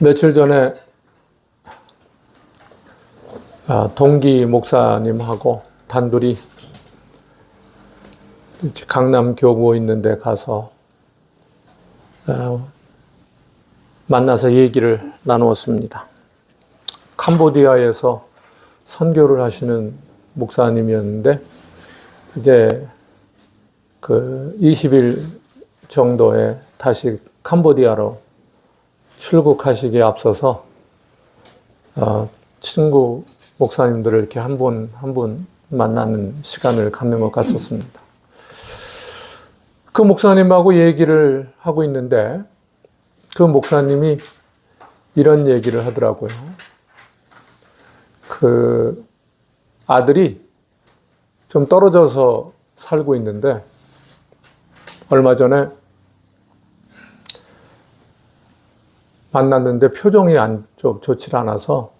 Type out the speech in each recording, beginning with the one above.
며칠 전에 동기 목사님하고 단둘이 강남 교구 있는 데 가서 만나서 얘기를 나누었습니다. 캄보디아에서 선교를 하시는 목사님이었는데 이제 그 20일 정도에 다시 캄보디아로 출국하시기에 앞서서 친구 목사님들을 이렇게 한 분 한 분 만나는 시간을 갖는 것 같았습니다. 그 목사님하고 얘기를 하고 있는데 그 목사님이 이런 얘기를 하더라고요. 그 아들이 좀 떨어져서 살고 있는데 얼마 전에 만났는데 표정이 좀 좋지 않아서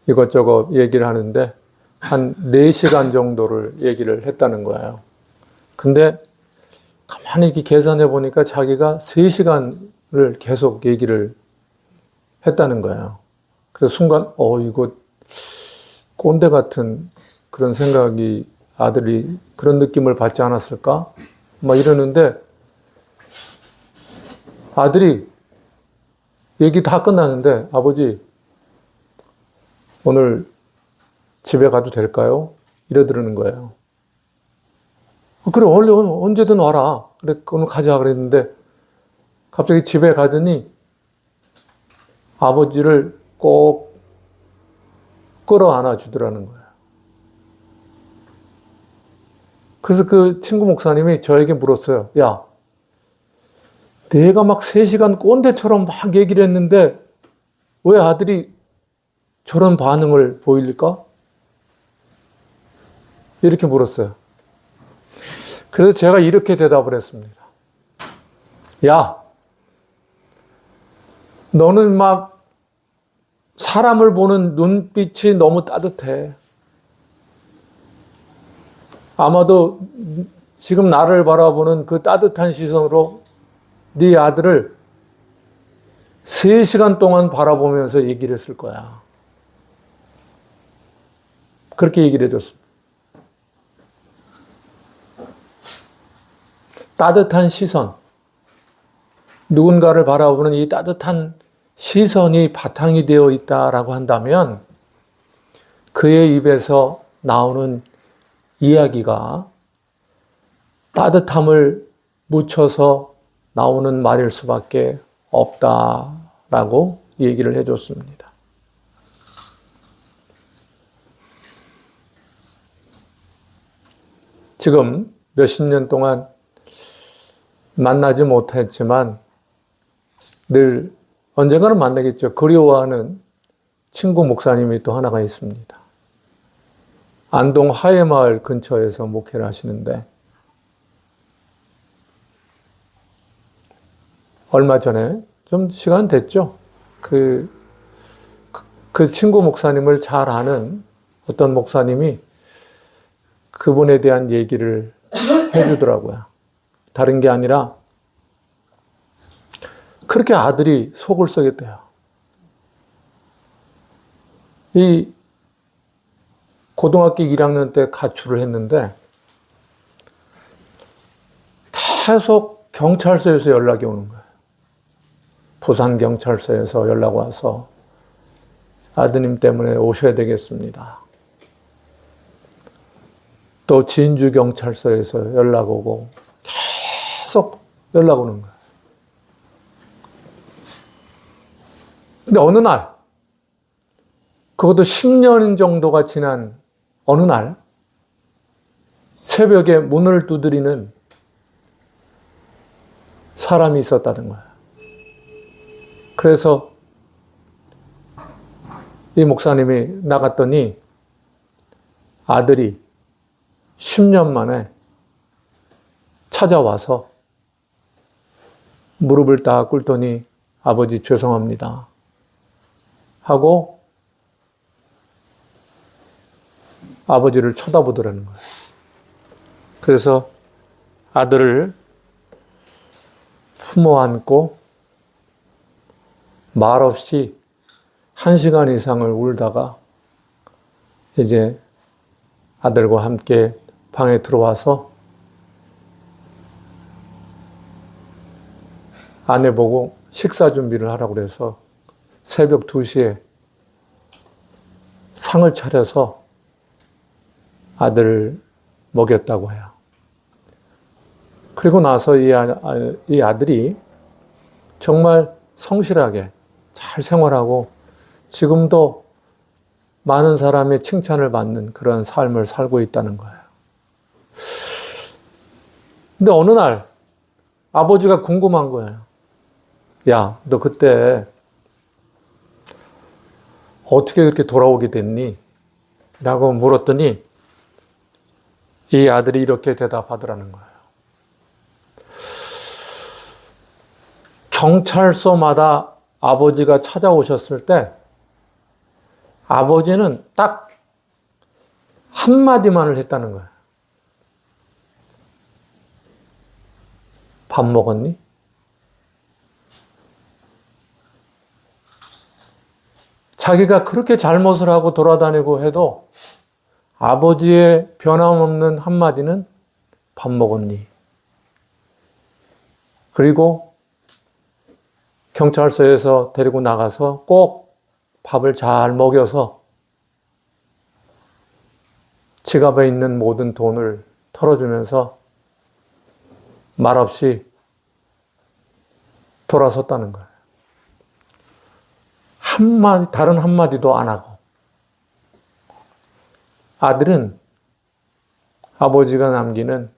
이것저것 얘기를 하는데 한 4시간 정도를 얘기를 했다는 거예요. 근데 가만히 이렇게 계산해 보니까 자기가 3시간을 계속 얘기를 했다는 거예요. 그래서 순간 이거 꼰대 같은 그런 생각이 아들이 그런 느낌을 받지 않았을까? 막 이러는데 아들이 얘기 다 끝났는데 아버지 오늘 집에 가도 될까요? 이러더라는 거예요. 그래 원래 언제든 와라. 그래 오늘 가자 그랬는데 갑자기 집에 가더니 아버지를 꼭 끌어안아 주더라는 거예요. 그래서 그 친구 목사님이 저에게 물었어요. 야, 내가 막 3시간 꼰대처럼 막 얘기를 했는데 왜 아들이 저런 반응을 보일까? 이렇게 물었어요. 그래서 제가 이렇게 대답을 했습니다. 야, 너는 막 사람을 보는 눈빛이 너무 따뜻해. 아마도 지금 나를 바라보는 그 따뜻한 시선으로 네 아들을 3시간 동안 바라보면서 얘기를 했을 거야. 그렇게 얘기를 해줬습니다. 따뜻한 시선. 누군가를 바라보는 이 따뜻한 시선이 바탕이 되어 있다라고 한다면 그의 입에서 나오는 이야기가 따뜻함을 묻혀서 나오는 말일 수밖에 없다라고 얘기를 해줬습니다. 지금 몇십 년 동안 만나지 못했지만 늘 언젠가는 만나겠죠. 그리워하는 친구 목사님이 또 하나가 있습니다. 안동 하회마을 근처에서 목회를 하시는데 얼마 전에 좀 시간 됐죠. 그 친구 목사님을 잘 아는 어떤 목사님이 그분에 대한 얘기를 해주더라고요. 다른 게 아니라 그렇게 아들이 속을 썩였대요. 이 고등학교 1학년 때 가출을 했는데 계속 경찰서에서 연락이 오는 거예요. 부산경찰서에서 연락 와서 아드님 때문에 오셔야 되겠습니다. 또 진주경찰서에서 연락 오고 계속 연락 오는 거예요. 근데 어느 날, 그것도 10년 정도가 지난 어느 날, 새벽에 문을 두드리는 사람이 있었다는 거예요. 그래서 이 목사님이 나갔더니 아들이 10년 만에 찾아와서 무릎을 딱 꿇더니 아버지 죄송합니다 하고 아버지를 쳐다보더라는 거예요. 그래서 아들을 품어 안고 말없이 1시간 이상을 울다가 이제 아들과 함께 방에 들어와서 아내 보고 식사 준비를 하라고 그래서 새벽 2시에 상을 차려서 아들을 먹였다고 해요. 그리고 나서 이 아들이 정말 성실하게 잘 생활하고 지금도 많은 사람의 칭찬을 받는 그런 삶을 살고 있다는 거예요. 근데 어느 날 아버지가 궁금한 거예요. 야, 너 그때 어떻게 그렇게 돌아오게 됐니? 라고 물었더니 이 아들이 이렇게 대답하더라는 거예요. 경찰서마다 아버지가 찾아오셨을 때 아버지는 딱 한마디만을 했다는 거예요. 밥 먹었니? 자기가 그렇게 잘못을 하고 돌아다니고 해도 아버지의 변함없는 한마디는 밥 먹었니? 그리고 경찰서에서 데리고 나가서 꼭 밥을 잘 먹여서 지갑에 있는 모든 돈을 털어주면서 말없이 돌아섰다는 거예요. 다른 한마디도 안 하고. 아들은 아버지가 남기는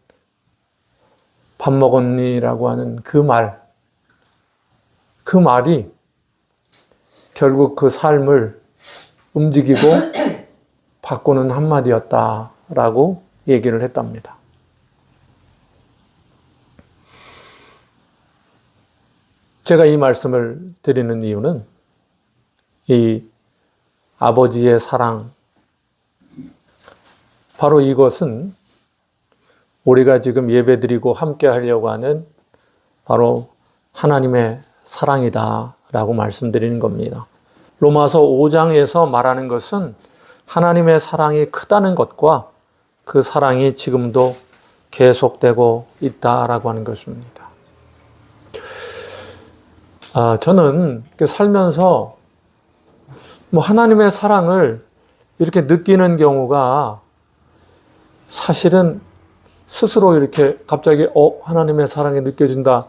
밥 먹었니? 라고 하는 그 말이 결국 그 삶을 움직이고 바꾸는 한마디였다라고 얘기를 했답니다. 제가 이 말씀을 드리는 이유는 이 아버지의 사랑, 바로 이것은 우리가 지금 예배드리고 함께 하려고 하는 바로 하나님의 사랑이다라고 말씀드리는 겁니다. 로마서 5장에서 말하는 것은 하나님의 사랑이 크다는 것과 그 사랑이 지금도 계속되고 있다라고 하는 것입니다. 저는 살면서 하나님의 사랑을 이렇게 느끼는 경우가 사실은 스스로 이렇게 갑자기 하나님의 사랑이 느껴진다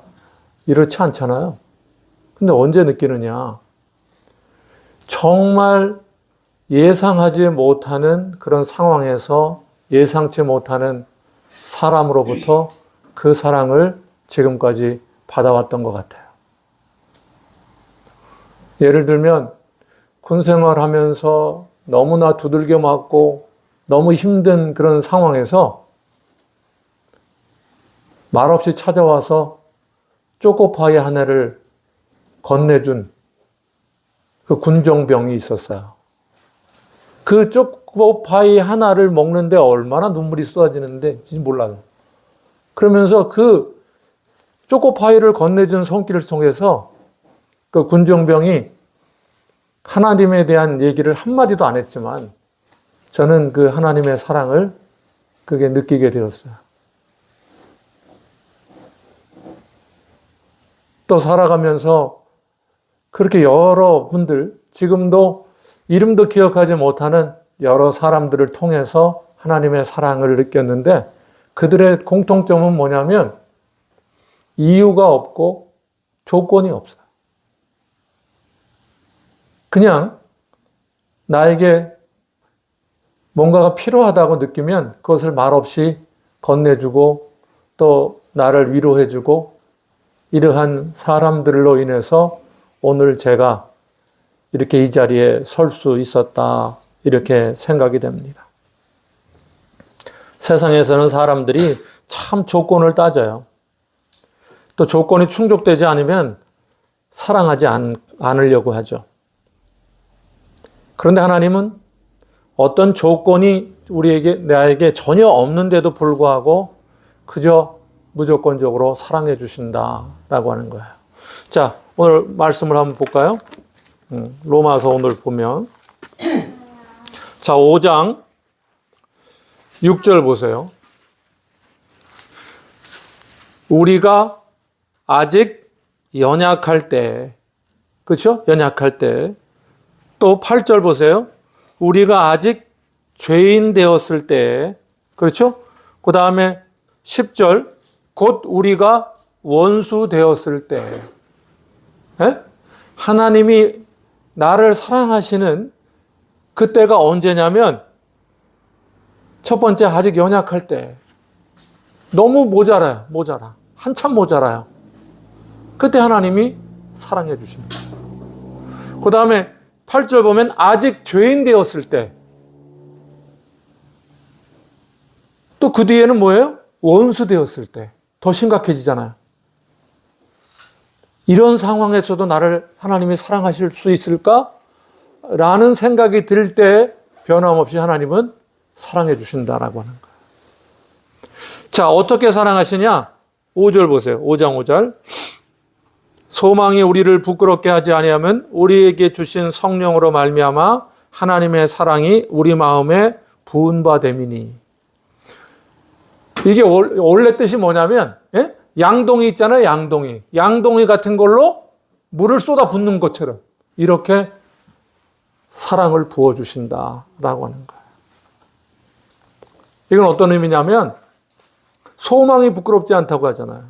이렇지 않잖아요. 근데 언제 느끼느냐? 정말 예상하지 못하는 그런 상황에서 예상치 못하는 사람으로부터 그 사랑을 지금까지 받아왔던 것 같아요. 예를 들면 군 생활하면서 너무나 두들겨 맞고 너무 힘든 그런 상황에서 말없이 찾아와서 초코파이 하나를 건네준 그 군정병이 있었어요. 그 초코파이 하나를 먹는데 얼마나 눈물이 쏟아지는지 몰라요. 그러면서 그 초코파이를 건네준 손길을 통해서 그 군정병이 하나님에 대한 얘기를 한마디도 안 했지만 저는 그 하나님의 사랑을 그게 느끼게 되었어요. 또 살아가면서 그렇게 여러분들, 지금도 이름도 기억하지 못하는 여러 사람들을 통해서 하나님의 사랑을 느꼈는데 그들의 공통점은 뭐냐면 이유가 없고 조건이 없어요. 그냥 나에게 뭔가가 필요하다고 느끼면 그것을 말없이 건네주고 또 나를 위로해주고 이러한 사람들로 인해서 오늘 제가 이렇게 이 자리에 설 수 있었다 이렇게 생각이 됩니다. 세상에서는 사람들이 참 조건을 따져요. 또 조건이 충족되지 않으면 사랑하지 않으려고 하죠. 그런데 하나님은 어떤 조건이 나에게 전혀 없는데도 불구하고 그저 무조건적으로 사랑해 주신다라고 하는 거예요. 자, 오늘 말씀을 한번 볼까요? 로마서 오늘 보면 자 5장 6절 보세요. 우리가 아직 연약할 때, 그렇죠? 연약할 때. 또 8절 보세요. 우리가 아직 죄인 되었을 때, 그렇죠? 그 다음에 10절, 곧 우리가 원수 되었을 때. 에? 하나님이 나를 사랑하시는 그때가 언제냐면 첫 번째 아직 연약할 때. 너무 모자라요. 모자라. 한참 모자라요. 그때 하나님이 사랑해 주십니다. 그 다음에 8절 보면 아직 죄인 되었을 때. 또 그 뒤에는 뭐예요? 원수 되었을 때. 더 심각해지잖아요. 이런 상황에서도 나를 하나님이 사랑하실 수 있을까? 라는 생각이 들 때 변함없이 하나님은 사랑해 주신다라고 하는 거예요. 자, 어떻게 사랑하시냐? 5절 보세요. 5장 5절. 소망이 우리를 부끄럽게 하지 아니하면 우리에게 주신 성령으로 말미암아 하나님의 사랑이 우리 마음에 부은 바 됨이니. 이게 원래 뜻이 뭐냐면 양동이 있잖아요. 양동이. 양동이 같은 걸로 물을 쏟아 붓는 것처럼 이렇게 사랑을 부어주신다라고 하는 거예요. 이건 어떤 의미냐면 소망이 부끄럽지 않다고 하잖아요.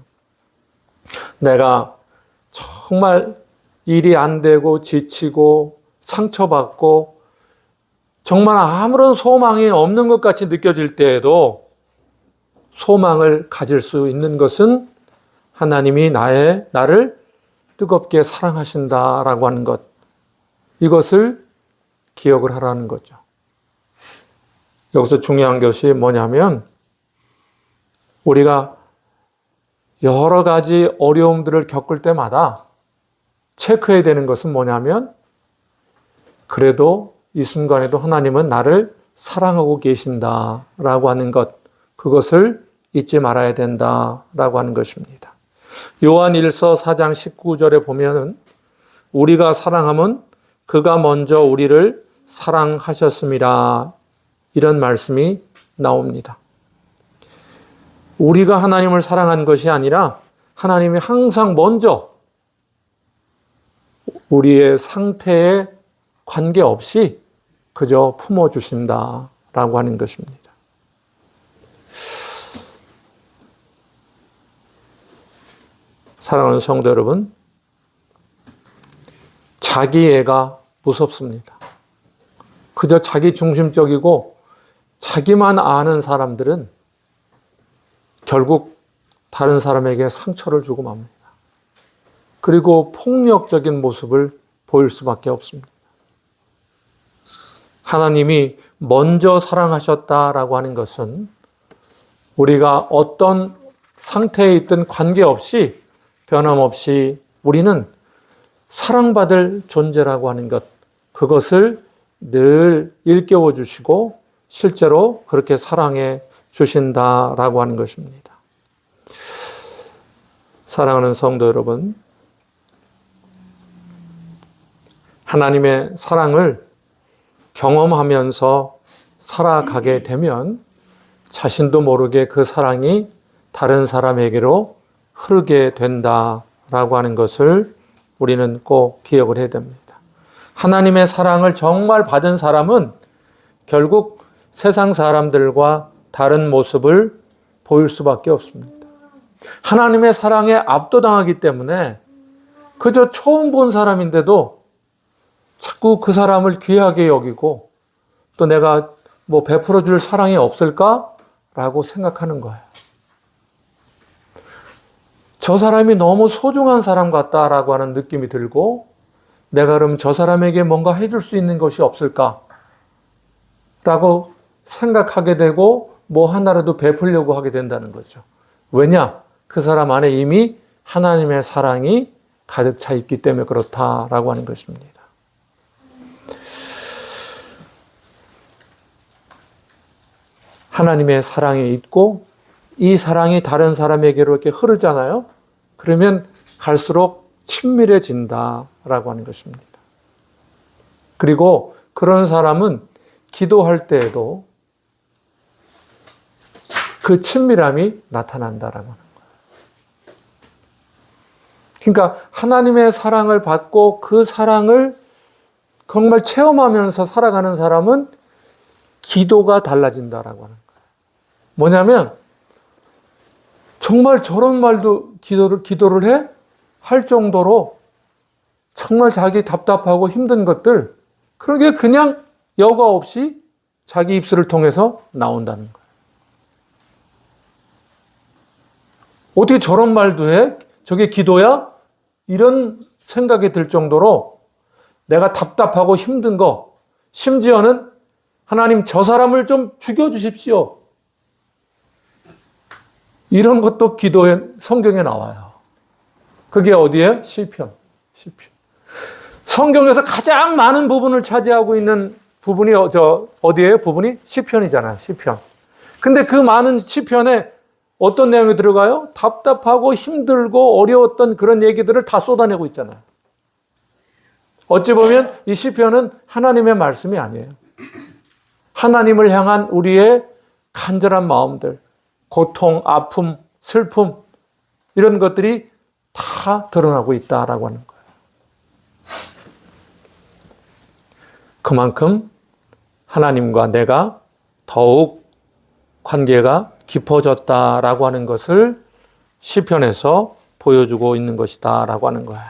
내가 정말 일이 안 되고 지치고 상처받고 정말 아무런 소망이 없는 것 같이 느껴질 때에도 소망을 가질 수 있는 것은 하나님이 나를 뜨겁게 사랑하신다라고 하는 것. 이것을 기억을 하라는 거죠. 여기서 중요한 것이 뭐냐면 우리가 여러 가지 어려움들을 겪을 때마다 체크해야 되는 것은 뭐냐면 그래도 이 순간에도 하나님은 나를 사랑하고 계신다라고 하는 것, 그것을 잊지 말아야 된다라고 하는 것입니다. 요한 1서 4장 19절에 보면은 우리가 사랑하면 그가 먼저 우리를 사랑하셨습니다. 이런 말씀이 나옵니다. 우리가 하나님을 사랑한 것이 아니라 하나님이 항상 먼저 우리의 상태에 관계없이 그저 품어주신다라고 하는 것입니다. 사랑하는 성도 여러분, 자기애가 무섭습니다. 그저 자기 중심적이고 자기만 아는 사람들은 결국 다른 사람에게 상처를 주고 맙니다. 그리고 폭력적인 모습을 보일 수밖에 없습니다. 하나님이 먼저 사랑하셨다라고 하는 것은 우리가 어떤 상태에 있든 관계없이 변함없이 우리는 사랑받을 존재라고 하는 것, 그것을 늘 일깨워 주시고 실제로 그렇게 사랑해 주신다라고 하는 것입니다. 사랑하는 성도 여러분, 하나님의 사랑을 경험하면서 살아가게 되면 자신도 모르게 그 사랑이 다른 사람에게로 흐르게 된다라고 하는 것을 우리는 꼭 기억을 해야 됩니다. 하나님의 사랑을 정말 받은 사람은 결국 세상 사람들과 다른 모습을 보일 수밖에 없습니다. 하나님의 사랑에 압도당하기 때문에 그저 처음 본 사람인데도 자꾸 그 사람을 귀하게 여기고 또 내가 뭐 베풀어 줄 사랑이 없을까라고 생각하는 거예요. 저 사람이 너무 소중한 사람 같다라고 하는 느낌이 들고 내가 그럼 저 사람에게 뭔가 해줄 수 있는 것이 없을까라고 생각하게 되고 뭐 하나라도 베풀려고 하게 된다는 거죠. 왜냐? 그 사람 안에 이미 하나님의 사랑이 가득 차 있기 때문에 그렇다라고 하는 것입니다. 하나님의 사랑이 있고 이 사랑이 다른 사람에게로 이렇게 흐르잖아요. 그러면 갈수록 친밀해진다라고 하는 것입니다. 그리고 그런 사람은 기도할 때에도 그 친밀함이 나타난다라고 하는 거예요. 그러니까 하나님의 사랑을 받고 그 사랑을 정말 체험하면서 살아가는 사람은 기도가 달라진다라고 하는 거예요. 뭐냐면 정말 저런 말도 기도를 해? 할 정도로 정말 자기 답답하고 힘든 것들, 그러게 그냥 여과 없이 자기 입술을 통해서 나온다는 거예요. 어떻게 저런 말도 해? 저게 기도야? 이런 생각이 들 정도로 내가 답답하고 힘든 거, 심지어는 하나님 저 사람을 좀 죽여주십시오. 이런 것도 기도에, 성경에 나와요. 그게 어디예요? 시편. 성경에서 가장 많은 부분을 차지하고 있는 부분이 어디예요? 부분이 시편이잖아요. 시편. 근데 그 많은 시편에 어떤 내용이 들어가요? 답답하고 힘들고 어려웠던 그런 얘기들을 다 쏟아내고 있잖아요. 어찌 보면 이 시편은 하나님의 말씀이 아니에요. 하나님을 향한 우리의 간절한 마음들, 고통, 아픔, 슬픔, 이런 것들이 다 드러나고 있다라고 하는 거예요. 그만큼 하나님과 내가 더욱 관계가 깊어졌다라고 하는 것을 시편에서 보여주고 있는 것이다라고 하는 거예요.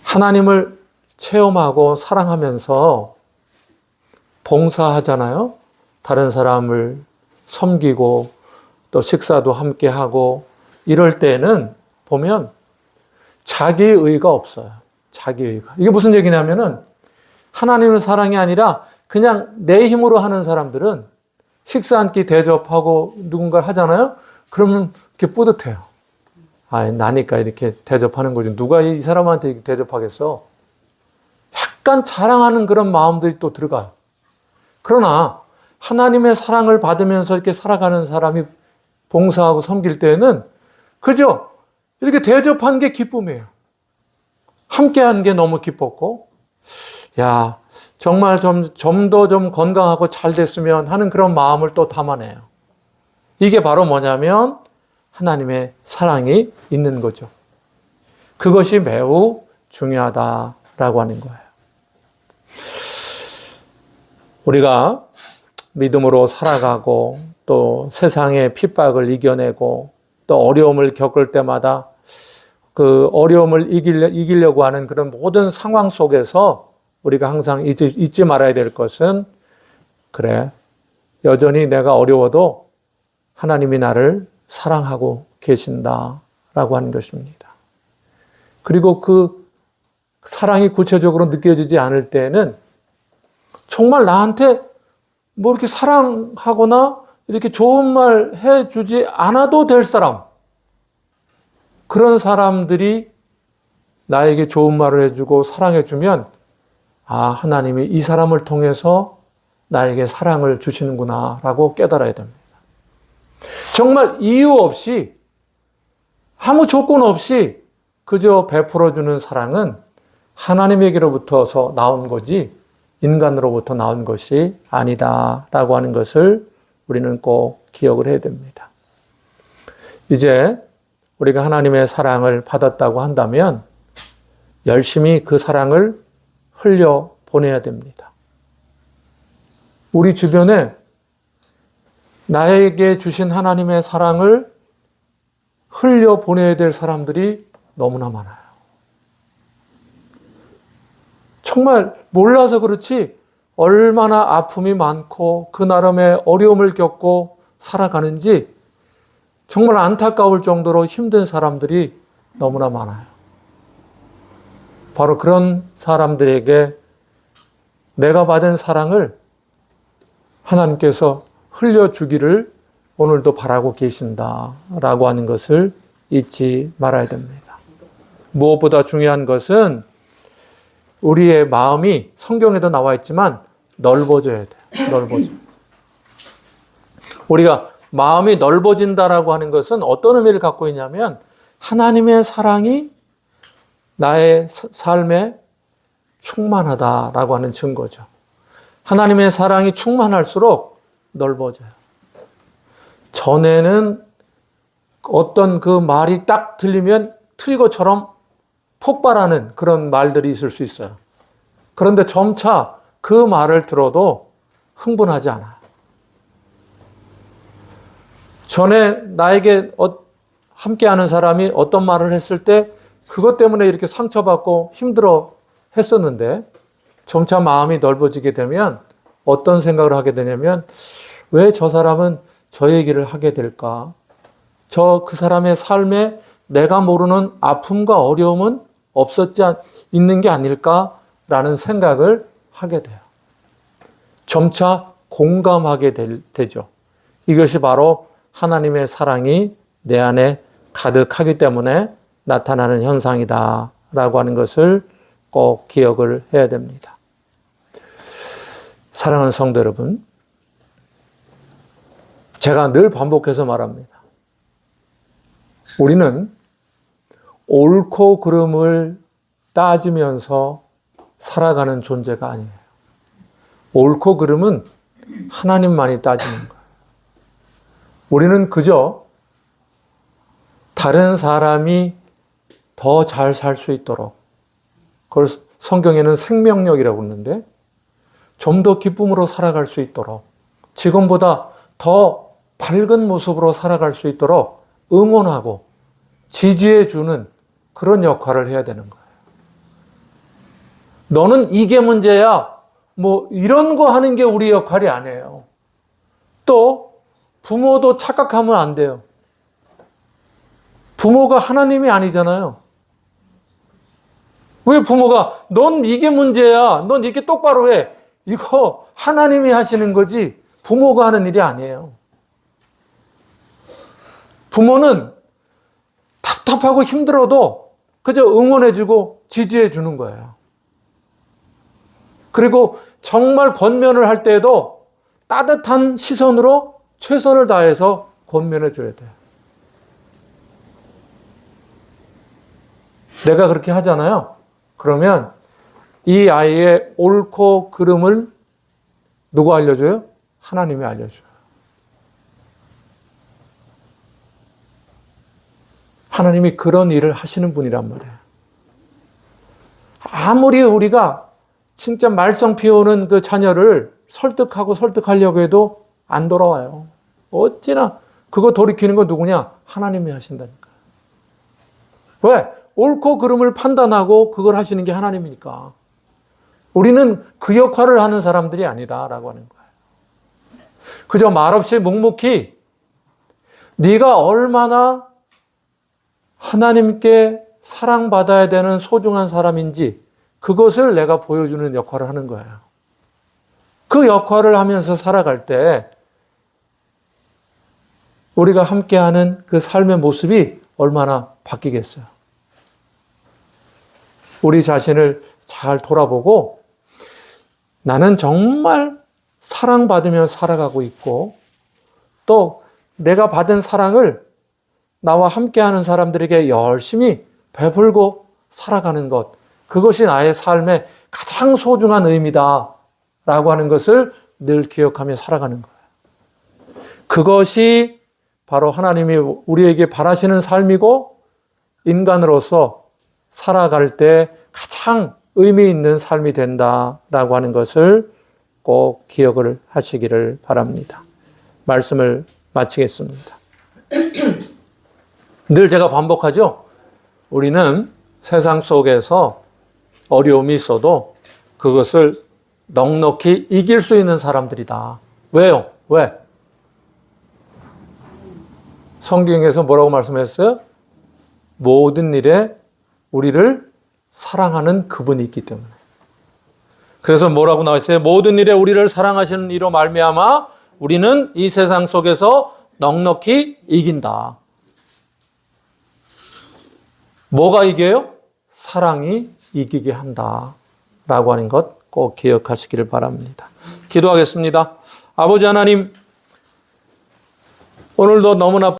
하나님을 체험하고 사랑하면서 봉사하잖아요. 다른 사람을 섬기고 또 식사도 함께 하고 이럴 때는 보면 자기의가 없어요. 자기의가. 이게 무슨 얘기냐면은 하나님의 사랑이 아니라 그냥 내 힘으로 하는 사람들은 식사 한 끼 대접하고 누군가를 하잖아요. 그러면 이렇게 뿌듯해요. 아, 나니까 이렇게 대접하는 거지. 누가 이 사람한테 이렇게 대접하겠어? 약간 자랑하는 그런 마음들이 또 들어가요. 그러나 하나님의 사랑을 받으면서 이렇게 살아가는 사람이 봉사하고 섬길 때는 그죠? 이렇게 대접한 게 기쁨이에요. 함께한 게 너무 기뻤고, 야, 정말 좀 더 건강하고 잘 됐으면 하는 그런 마음을 또 담아내요. 이게 바로 뭐냐면 하나님의 사랑이 있는 거죠. 그것이 매우 중요하다라고 하는 거예요. 우리가 믿음으로 살아가고 또 세상의 핍박을 이겨내고 또 어려움을 겪을 때마다 그 어려움을 이기려고 하는 그런 모든 상황 속에서 우리가 항상 잊지 말아야 될 것은, 그래, 여전히 내가 어려워도 하나님이 나를 사랑하고 계신다라고 하는 것입니다. 그리고 그 사랑이 구체적으로 느껴지지 않을 때는 정말 나한테 뭐 이렇게 사랑하거나 이렇게 좋은 말 해주지 않아도 될 사람, 그런 사람들이 나에게 좋은 말을 해주고 사랑해주면, 아, 하나님이 이 사람을 통해서 나에게 사랑을 주시는구나 라고 깨달아야 됩니다. 정말 이유 없이, 아무 조건 없이 그저 베풀어주는 사랑은 하나님에게로부터서 나온 거지 인간으로부터 나온 것이 아니다라고 하는 것을 우리는 꼭 기억을 해야 됩니다. 이제 우리가 하나님의 사랑을 받았다고 한다면 열심히 그 사랑을 흘려 보내야 됩니다. 우리 주변에 나에게 주신 하나님의 사랑을 흘려 보내야 될 사람들이 너무나 많아요. 정말 몰라서 그렇지 얼마나 아픔이 많고 그 나름의 어려움을 겪고 살아가는지 정말 안타까울 정도로 힘든 사람들이 너무나 많아요. 바로 그런 사람들에게 내가 받은 사랑을 하나님께서 흘려주기를 오늘도 바라고 계신다라고 하는 것을 잊지 말아야 됩니다. 무엇보다 중요한 것은 우리의 마음이 성경에도 나와 있지만 넓어져야 돼요. 넓어져. 우리가 마음이 넓어진다라고 하는 것은 어떤 의미를 갖고 있냐면 하나님의 사랑이 나의 삶에 충만하다라고 하는 증거죠. 하나님의 사랑이 충만할수록 넓어져요. 전에는 어떤 그 말이 딱 들리면 트리거처럼 폭발하는 그런 말들이 있을 수 있어요. 그런데 점차 그 말을 들어도 흥분하지 않아요. 전에 나에게 함께하는 사람이 어떤 말을 했을 때 그것 때문에 이렇게 상처받고 힘들어 했었는데 점차 마음이 넓어지게 되면 어떤 생각을 하게 되냐면 왜 저 사람은 저 얘기를 하게 될까? 그 사람의 삶에 내가 모르는 아픔과 어려움은 있는 게 아닐까라는 생각을 하게 돼요. 점차 공감하게 되죠. 이것이 바로 하나님의 사랑이 내 안에 가득하기 때문에 나타나는 현상이다라고 하는 것을 꼭 기억을 해야 됩니다. 사랑하는 성도 여러분, 제가 늘 반복해서 말합니다. 우리는 옳고 그름을 따지면서 살아가는 존재가 아니에요. 옳고 그름은 하나님만이 따지는 거예요. 우리는 그저 다른 사람이 더 잘 살 수 있도록, 그걸 성경에는 생명력이라고 그러는데 좀 더 기쁨으로 살아갈 수 있도록, 지금보다 더 밝은 모습으로 살아갈 수 있도록 응원하고 지지해주는 그런 역할을 해야 되는 거예요. 너는 이게 문제야. 뭐 이런 거 하는 게 우리 역할이 아니에요. 또 부모도 착각하면 안 돼요. 부모가 하나님이 아니잖아요. 왜 부모가 넌 이게 문제야. 넌 이렇게 똑바로 해. 이거 하나님이 하시는 거지 부모가 하는 일이 아니에요. 부모는 답답하고 힘들어도 그저 응원해주고 지지해주는 거예요. 그리고 정말 권면을 할 때에도 따뜻한 시선으로 최선을 다해서 권면해줘야 돼요. 내가 그렇게 하잖아요. 그러면 이 아이의 옳고 그름을 누가 알려줘요? 하나님이 알려줘요. 하나님이 그런 일을 하시는 분이란 말이에요. 아무리 우리가 진짜 말썽 피우는 그 자녀를 설득하려고 해도 안 돌아와요. 어찌나 그거 돌이키는 건 누구냐? 하나님이 하신다니까. 왜? 옳고 그름을 판단하고 그걸 하시는 게 하나님이니까. 우리는 그 역할을 하는 사람들이 아니다라고 하는 거예요. 그저 말없이 묵묵히 네가 얼마나 하나님께 사랑받아야 되는 소중한 사람인지 그것을 내가 보여주는 역할을 하는 거예요. 그 역할을 하면서 살아갈 때 우리가 함께하는 그 삶의 모습이 얼마나 바뀌겠어요. 우리 자신을 잘 돌아보고 나는 정말 사랑받으며 살아가고 있고 또 내가 받은 사랑을 나와 함께하는 사람들에게 열심히 베풀고 살아가는 것, 그것이 나의 삶의 가장 소중한 의미다라고 하는 것을 늘 기억하며 살아가는 거예요. 그것이 바로 하나님이 우리에게 바라시는 삶이고 인간으로서 살아갈 때 가장 의미 있는 삶이 된다라고 하는 것을 꼭 기억을 하시기를 바랍니다. 말씀을 마치겠습니다. 늘 제가 반복하죠. 우리는 세상 속에서 어려움이 있어도 그것을 넉넉히 이길 수 있는 사람들이다. 왜요? 왜? 성경에서 뭐라고 말씀했어요? 모든 일에 우리를 사랑하는 그분이 있기 때문에. 그래서 뭐라고 나와 있어요? 모든 일에 우리를 사랑하시는 이로 말미암아 우리는 이 세상 속에서 넉넉히 이긴다. 뭐가 이겨요? 사랑이 이기게 한다라고 하는 것 꼭 기억하시기를 바랍니다. 기도하겠습니다. 아버지 하나님, 오늘도 너무나